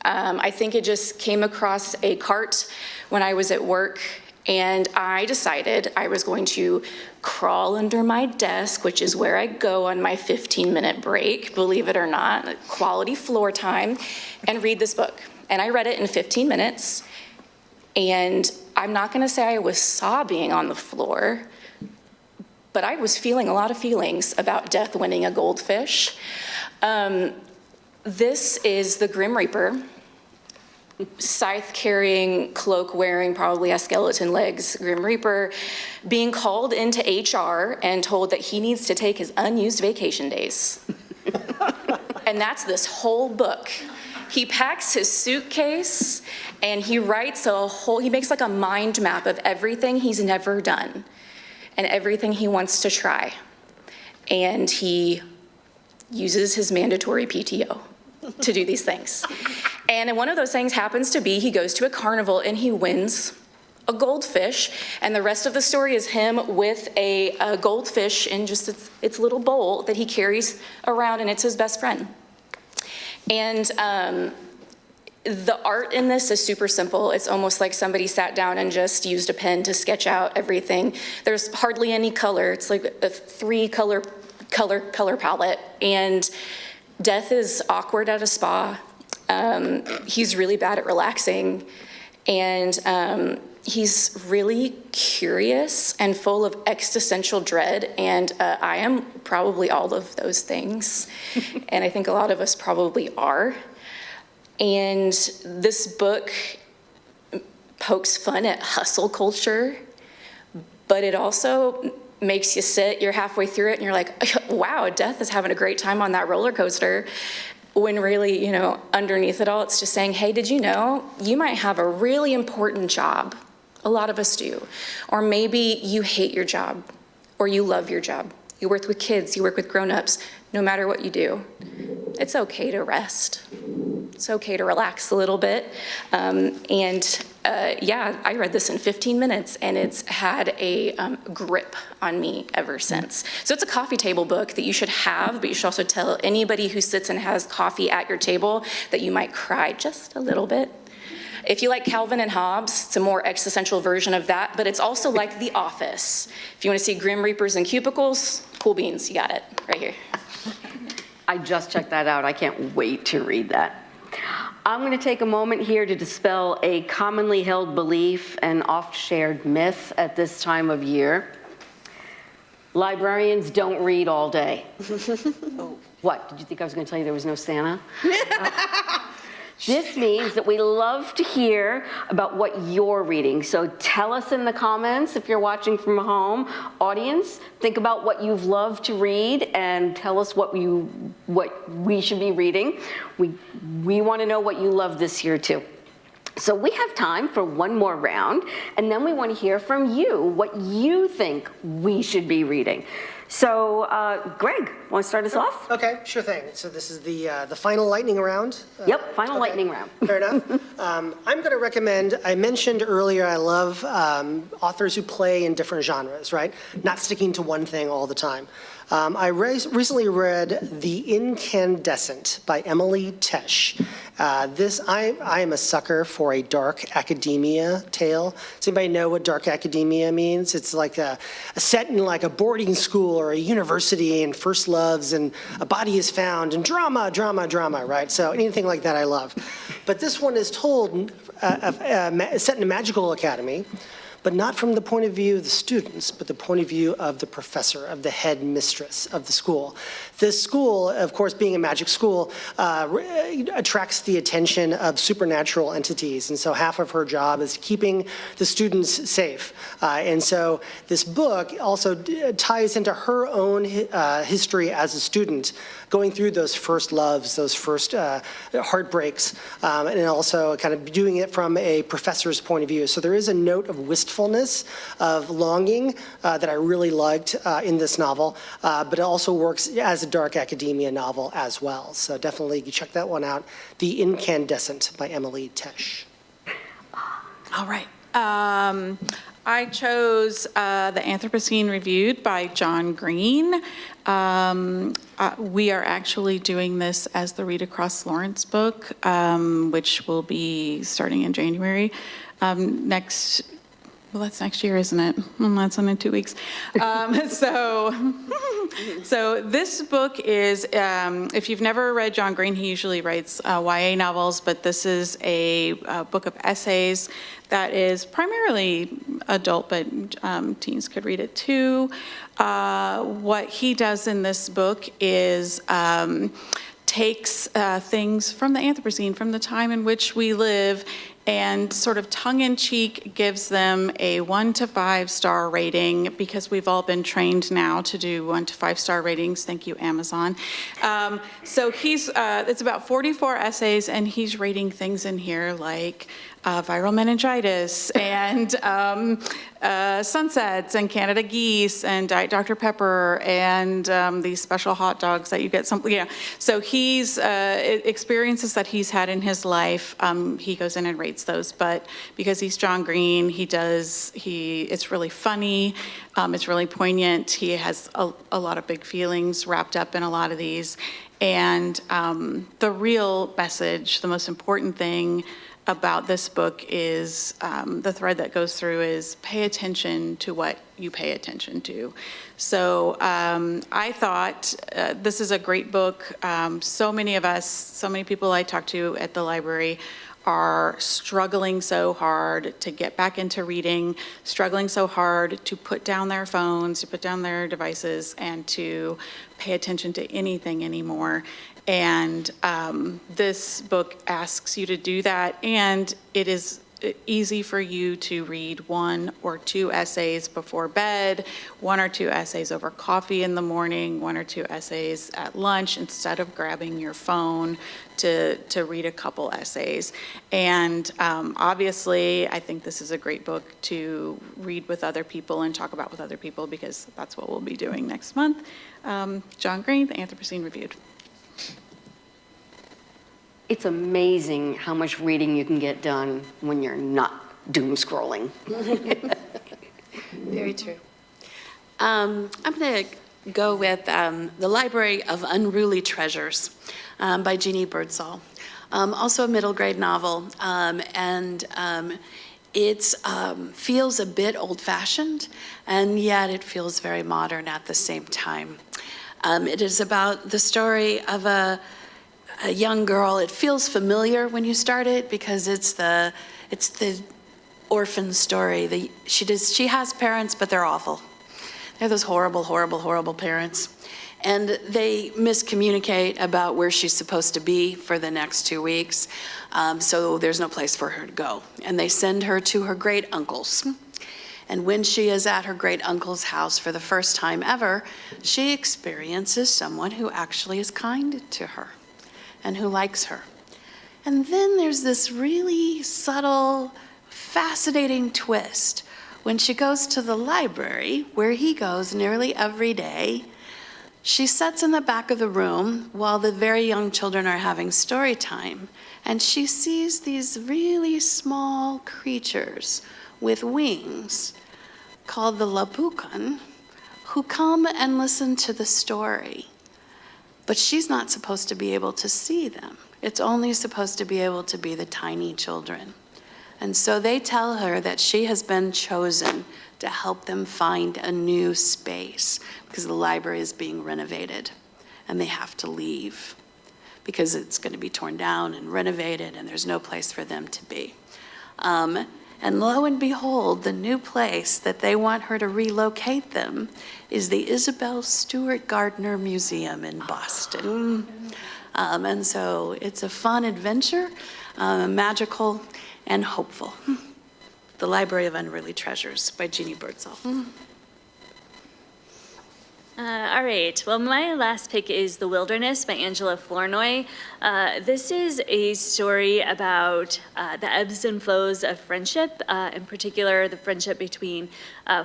I think it just came across a cart when I was at work, and I decided I was going to crawl under my desk, which is where I go on my 15-minute break, believe it or not, quality floor time, and read this book. And I read it in 15 minutes, and I'm not going to say I was sobbing on the floor, but I was feeling a lot of feelings about death winning a goldfish. This is the Grim Reaper. scythe-carrying, cloak-wearing, probably has skeleton legs, Grim Reaper, being called into HR and told that he needs to take his unused vacation days. And that's this whole book. He packs his suitcase and he writes he makes like a mind map of everything he's never done and everything he wants to try. And he uses his mandatory PTO to do these things. And one of those things happens to be he goes to a carnival and he wins a goldfish, and the rest of the story is him with a goldfish in just its little bowl that he carries around, and it's his best friend. And the art in this is super simple. It's almost like somebody sat down and just used a pen to sketch out everything. There's hardly any color. It's like a 3-color palette, and Death is awkward at a spa. He's really bad at relaxing, and he's really curious and full of existential dread, and I am probably all of those things, and I think a lot of us probably are. And this book pokes fun at hustle culture, but it also makes you sit, you're halfway through it, and you're like, wow, Death is having a great time on that roller coaster. When really, underneath it all, it's just saying, hey, did you know you might have a really important job? A lot of us do. Or maybe you hate your job, or you love your job. You work with kids, you work with grown-ups. No matter what you do, it's okay to rest. It's okay to relax a little bit. I read this in 15 minutes, and it's had a grip on me ever since. So it's a coffee table book that you should have, but you should also tell anybody who sits and has coffee at your table that you might cry just a little bit. If you like Calvin and Hobbes, it's a more existential version of that, but it's also like The Office. If you want to see Grim Reapers and cubicles, cool beans, you got it right here. I just checked that out. I can't wait to read that. I'm going to take a moment here to dispel a commonly held belief and oft-shared myth at this time of year. Librarians don't read all day. Oh. What? Did you think I was going to tell you there was no Santa? This means that we love to hear about what you're reading. So tell us in the comments if you're watching from home. Audience, think about what you've loved to read and tell us what we should be reading. We want to know what you love this year too. So we have time for one more round, and then we want to hear from you what you think we should be reading. So, Gregg, want to start us off? Okay, sure thing. So this is the final lightning round. Yep, final lightning round. Fair enough. I'm going to recommend, I mentioned earlier, I love authors who play in different genres, right? Not sticking to one thing all the time. I recently read The Incandescent by Emily Tesh. I am a sucker for a dark academia tale. Does anybody know what dark academia means? It's like a set in like a boarding school or a university, and first loves and a body is found and drama, right? So anything like that I love. But this one is told, set in a magical academy, but not from the point of view of the students, but the point of view of the professor, of the head mistress of the school. This school, of course, being a magic school, attracts the attention of supernatural entities, and so half of her job is keeping the students safe. And so this book also ties into her own history as a student, going through those first loves, those first heartbreaks, and also kind of doing it from a professor's point of view. So there is a note of wistfulness, of longing that I really liked in this novel, but it also works as a dark academia novel as well. So definitely you check that one out. The Incandescent by Emily Tesh. All right. I chose The Anthropocene Reviewed by John Green. We are actually doing this as the Read Across Lawrence book, which will be starting in January. Well, that's next year, isn't it? Well, that's in 2 weeks. So this book is, if you've never read John Green, he usually writes YA novels, but this is a book of essays that is primarily adult, but teens could read it too. What he does in this book is takes things from the Anthropocene, from the time in which we live, and sort of tongue-in-cheek gives them a 1 to 5 star rating, because we've all been trained now to do 1 to 5 star ratings. Thank you, Amazon. So it's about 44 essays, and he's rating things in here like viral meningitis and sunsets and Canada geese and Diet Dr. Pepper and these special hot dogs that you get something, yeah. So he's experiences that he's had in his life, he goes in and rates those, but because he's John Green, it's really funny, it's really poignant, he has a lot of big feelings wrapped up in a lot of these, and the real message, the most important thing about this book is, the thread that goes through is pay attention to what you pay attention to. So I thought this is a great book. So many of us, so many people I talk to at the library are struggling so hard to get back into reading, struggling so hard to put down their phones, to put down their devices, and to pay attention to anything anymore. And this book asks you to do that, and it is easy for you to read 1 or 2 essays before bed, 1 or 2 essays over coffee in the morning, 1 or 2 essays at lunch, instead of grabbing your phone to read a couple essays. And obviously, I think this is a great book to read with other people and talk about with other people, because that's what we'll be doing next month. John Green, The Anthropocene Reviewed. It's amazing how much reading you can get done when you're not doom scrolling. Very true. I'm going to go with The Library of Unruly Treasures by Jeannie Birdsall. Also a middle grade novel, and it feels a bit old-fashioned, and yet it feels very modern at the same time. It is about the story of a young girl. It feels familiar when you start it, because it's the orphan story. She has parents, but they're awful. They're those horrible, horrible, horrible parents. And they miscommunicate about where she's supposed to be for the next 2 weeks. So there's no place for her to go. And they send her to her great uncle's. And when she is at her great uncle's house for the first time ever, she experiences someone who actually is kind to her and who likes her. And then there's this really subtle, fascinating twist when she goes to the library, where he goes nearly every day. She sits in the back of the room while the very young children are having story time, and she sees these really small creatures with wings called the Lapukan, who come and listen to the story. But she's not supposed to be able to see them. It's only supposed to be able to be the tiny children. And so they tell her that she has been chosen to help them find a new space, because the library is being renovated and they have to leave because it's going to be torn down and renovated and there's no place for them to be. And lo and behold, the new place that they want her to relocate them is the Isabel Stewart Gardner Museum in Boston. And so it's a fun adventure, magical and hopeful. The Library of Unruly Treasures by Jeannie Birdsall. All right, well, my last pick is The Wilderness by Angela Flournoy. This is a story about the ebbs and flows of friendship, in particular, the friendship between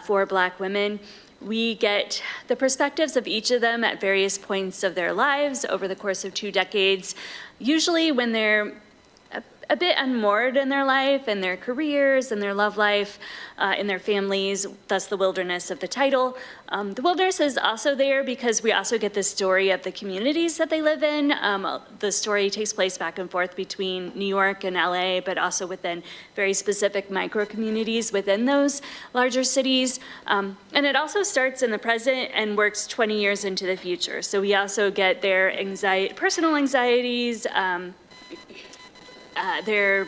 4 Black women. We get the perspectives of each of them at various points of their lives over the course of 2 decades, usually when they're a bit unmoored in their life and their careers and their love life, in their families, thus the wilderness of the title. The wilderness is also there because we also get the story of the communities that they live in. The story takes place back and forth between New York and LA, but also within very specific micro-communities within those larger cities. And it also starts in the present and works 20 years into the future. So we also get their personal anxieties, their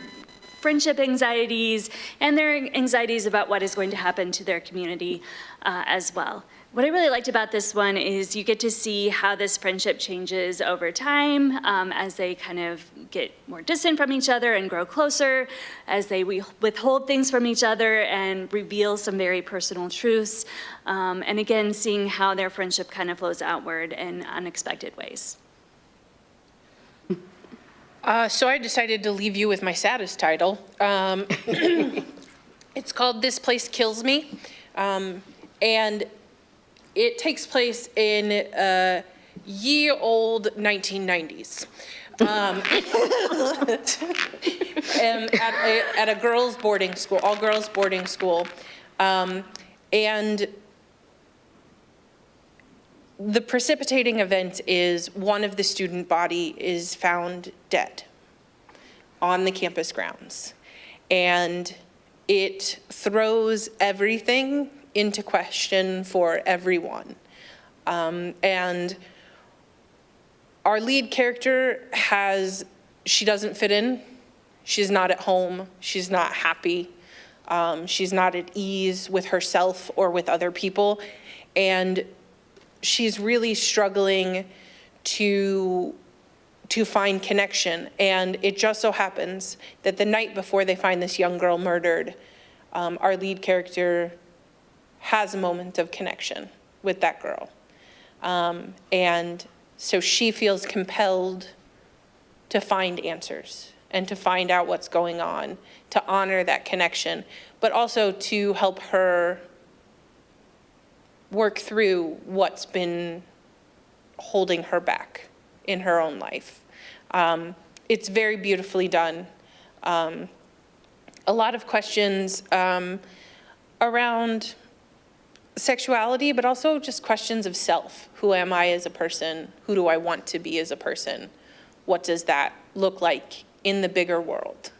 friendship anxieties and their anxieties about what is going to happen to their community as well. What I really liked about this one is you get to see how this friendship changes over time as they kind of get more distant from each other and grow closer, as they withhold things from each other and reveal some very personal truths. And again, seeing how their friendship kind of flows outward in unexpected ways. So I decided to leave you with my saddest title. It's called This Place Kills Me. And it takes place in ye old 1990s. At a girls' boarding school, all girls' boarding school. And the precipitating event is one of the student body is found dead on the campus grounds. And it throws everything into question for everyone. And our lead character she doesn't fit in. She's not at home. She's not happy. She's not at ease with herself or with other people. And she's really struggling to find connection. And it just so happens that the night before they find this young girl murdered, our lead character has a moment of connection with that girl. And so she feels compelled to find answers and to find out what's going on, to honor that connection, but also to help her work through what's been holding her back in her own life. It's very beautifully done. A lot of questions around sexuality, but also just questions of self. Who am I as a person? Who do I want to be as a person? What does that look like in the bigger world?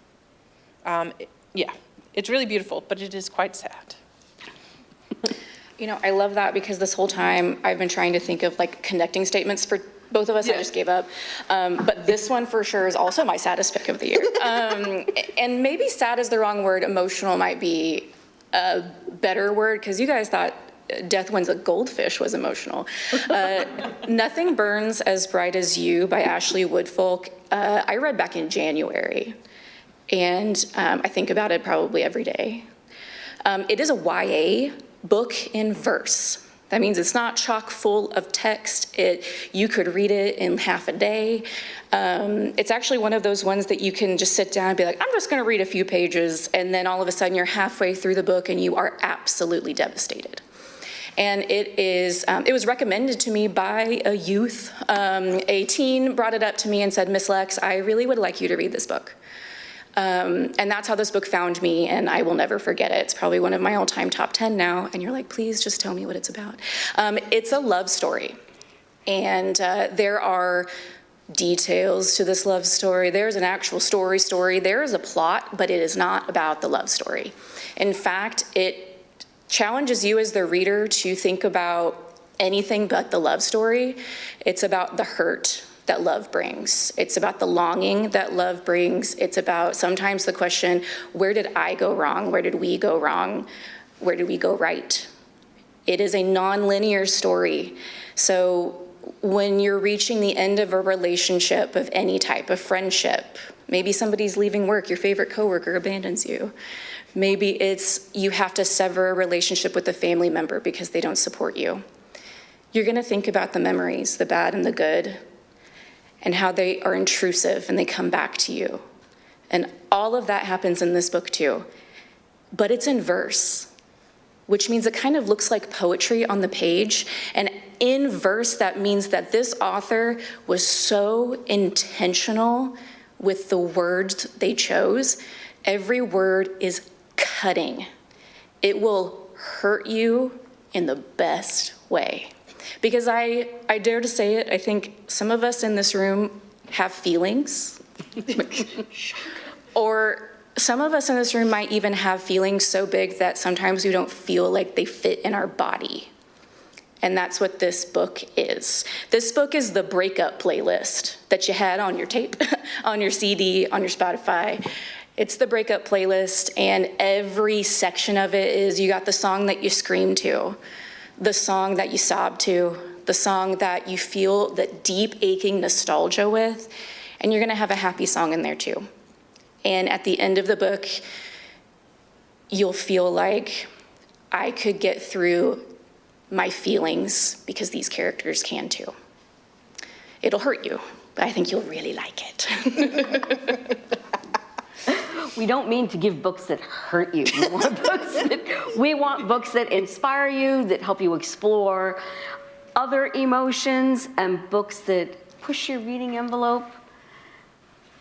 Yeah, it's really beautiful, but it is quite sad. You know, I love that because this whole time I've been trying to think of like connecting statements for both of us. Yeah. I just gave up. But this one for sure is also my saddest pick of the year. And maybe sad is the wrong word. Emotional might be a better word because you guys thought Death Wins a Goldfish was emotional. Nothing Burns as Bright as You by Ashley Woodfolk. I read back in January, and I think about it probably every day. It is a YA book in verse. That means it's not chock full of text. You could read it in half a day. It's actually one of those ones that you can just sit down and be like, I'm just gonna read a few pages, and then all of a sudden you're halfway through the book and you are absolutely devastated. And it was recommended to me by a youth. A teen brought it up to me and said, Miss Lex, I really would like you to read this book. And that's how this book found me, and I will never forget it. It's probably one of my all-time top 10 now, and you're like, please just tell me what it's about. It's a love story, and there are details to this love story. There's an actual story. There is a plot, but it is not about the love story. In fact, it challenges you as the reader to think about anything but the love story. It's about the hurt that love brings. It's about the longing that love brings. It's about sometimes the question, where did I go wrong? Where did we go wrong? Where did we go right? It is a non-linear story. So when you're reaching the end of a relationship of any type of friendship, maybe somebody's leaving work, your favorite coworker abandons you. Maybe it's you have to sever a relationship with a family member because they don't support you. You're gonna think about the memories, the bad and the good, and how they are intrusive and they come back to you. And all of that happens in this book too. But it's in verse, which means it kind of looks like poetry on the page. And in verse, that means that this author was so intentional with the words they chose. Every word is cutting. It will hurt you in the best way. Because I dare to say it, I think some of us in this room have feelings. Or some of us in this room might even have feelings so big that sometimes we don't feel like they fit in our body. And that's what this book is. This book is the breakup playlist that you had on your tape, on your CD, on your Spotify. It's the breakup playlist, and every section of it is you got the song that you scream to, the song that you sob to, the song that you feel that deep aching nostalgia with, and you're gonna have a happy song in there too. And at the end of the book, you'll feel like I could get through my feelings because these characters can too. It'll hurt you, but I think you'll really like it. We don't mean to give books that hurt you. We want books that inspire you, that help you explore other emotions, and books that push your reading envelope.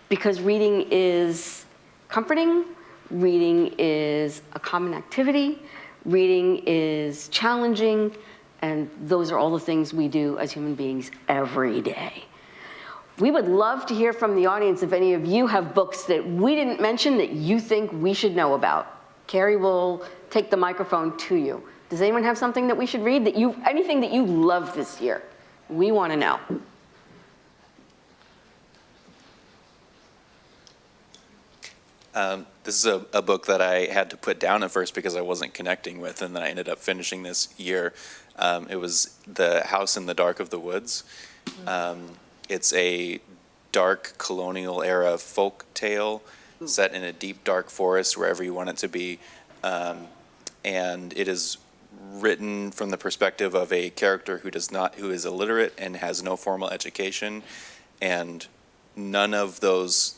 Because reading is comforting, reading is a common activity, reading is challenging, and those are all the things we do as human beings every day. We would love to hear from the audience if any of you have books that we didn't mention that you think we should know about. Carrie will take the microphone to you. Does anyone have something that we should read, anything that you loved this year? We want to know. This is a book that I had to put down at first because I wasn't connecting with, and then I ended up finishing this year. It was The House in the Dark of the Woods. It's a dark colonial era folk tale set in a deep dark forest wherever you want it to be. And it is written from the perspective of a character who is illiterate and has no formal education, and none of those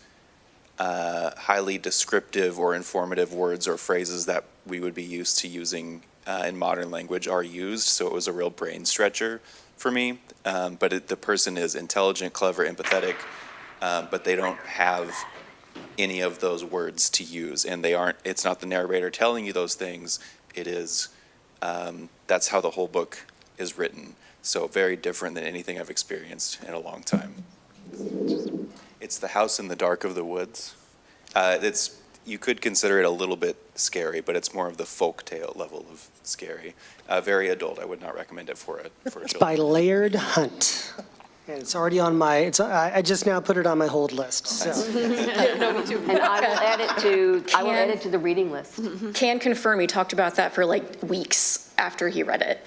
highly descriptive or informative words or phrases that we would be used to using in modern language are used, so it was a real brain stretcher for me. But the person is intelligent, clever, empathetic, but they don't have any of those words to use, and it's not the narrator telling you those things, it is, that's how the whole book is written. So very different than anything I've experienced in a long time. It's The House in the Dark of the Woods. You could consider it a little bit scary, but it's more of the folk tale level of scary. Very adult. I would not recommend it for a It's children. by Laird Hunt. And it's already on I just now put it on my hold list, so. And I will add it to the reading list. Can confirm he talked about that for like weeks after he read it.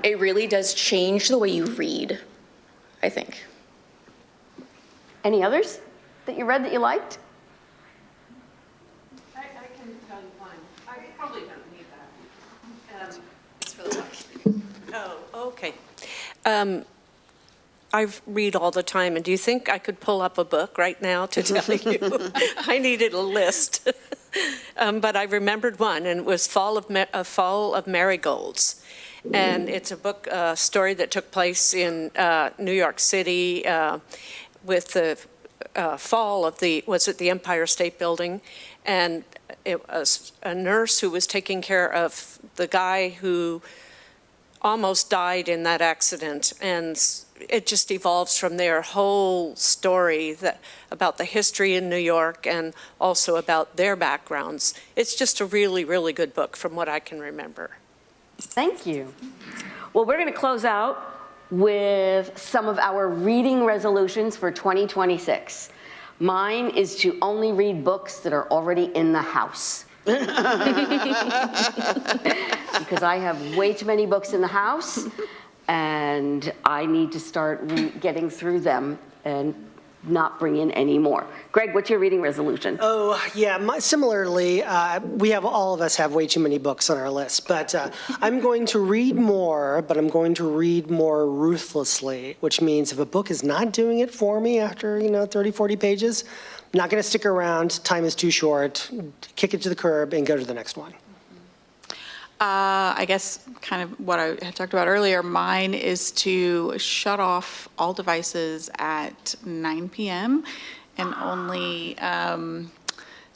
It really does change the way you read, I think. Any others that you read that you liked? I can tell you one. I probably don't need that. It's for the talk. Oh, okay. I read all the time, and do you think I could pull up a book right now to tell you? I needed a list. But I remembered one, and it was Fall of Marigolds. And it's a book, story that took place in New York City with the fall of the Empire State Building. And it was a nurse who was taking care of the guy who almost died in that accident. And it just evolves from there, whole story about the history in New York and also about their backgrounds. It's just a really, really good book from what I can remember. Thank you. Well, we're going to close out with some of our reading resolutions for 2026. Mine is to only read books that are already in the house. Because I have way too many books in the house, and I need to start getting through them and not bring in any more. Gregg, what's your reading resolution? Oh, yeah, similarly, all of us have way too many books on our list, but I'm going to read more, but I'm going to read more ruthlessly, which means if a book is not doing it for me after, 30, 40 pages, I'm not going to stick around, time is too short, kick it to the curb and go to the next one. I guess kind of what I had talked about earlier, mine is to shut off all devices at 9 p.m. and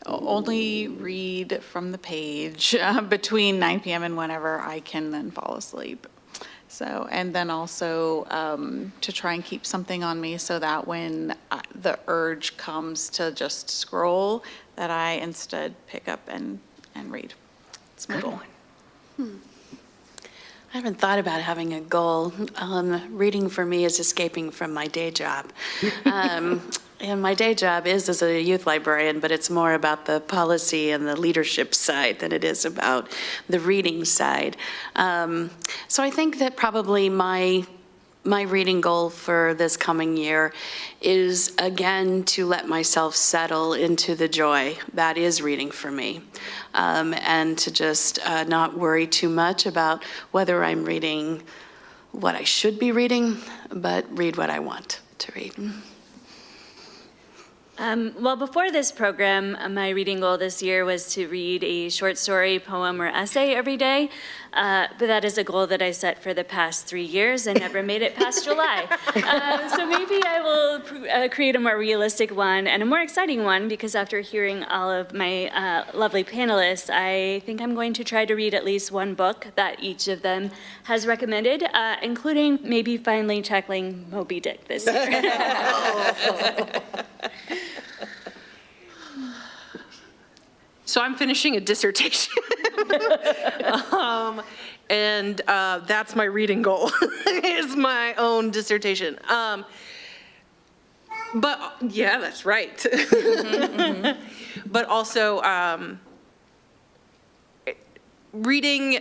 only read from the page between 9 p.m. and whenever I can then fall asleep. So, and then also to try and keep something on me so that when the urge comes to just scroll, that I instead pick up and read. It's my goal. I haven't thought about having a goal. Reading for me is escaping from my day job. and my day job is as a youth librarian, but it's more about the policy and the leadership side than it is about the reading side. So I think that probably my reading goal for this coming year is, again, to let myself settle into the joy that is reading for me, and to just not worry too much about whether I'm reading what I should be reading, but read what I want to read. Well, before this program, my reading goal this year was to read a short story, poem, or essay every day. But that is a goal that I set for the past 3 years and never made it past July. So maybe I will create a more realistic one and a more exciting one, because after hearing all of my lovely panelists, I think I'm going to try to read at least one book that each of them has recommended, including maybe finally tackling Moby Dick this year. So I'm finishing a dissertation. And that's my reading goal, is my own dissertation. But yeah, that's right. But also, reading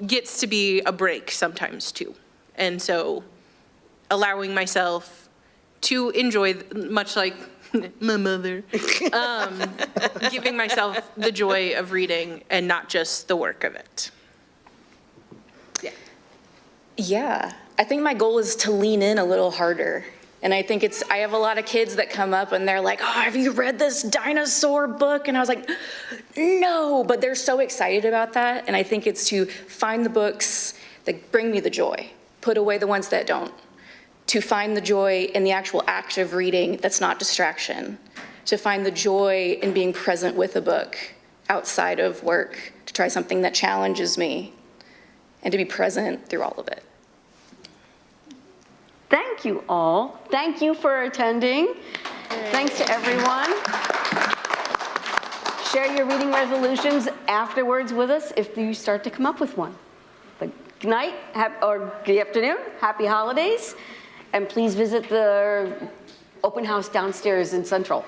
gets to be a break sometimes too. And so allowing myself to enjoy, much like my mother, giving myself the joy of reading and not just the work of it. Yeah, I think my goal is to lean in a little harder. And I think I have a lot of kids that come up and they're like, oh, have you read this dinosaur book? And I was like, no, but they're so excited about that. And I think it's to find the books that bring me the joy, put away the ones that don't, to find the joy in the actual act of reading that's not distraction, to find the joy in being present with a book outside of work, to try something that challenges me, and to be present through all of it. Thank you all. Thank you for attending. Thanks to everyone. Share your reading resolutions afterwards with us if you start to come up with one. But good night, or good afternoon, happy holidays, and please visit the open house downstairs in Central.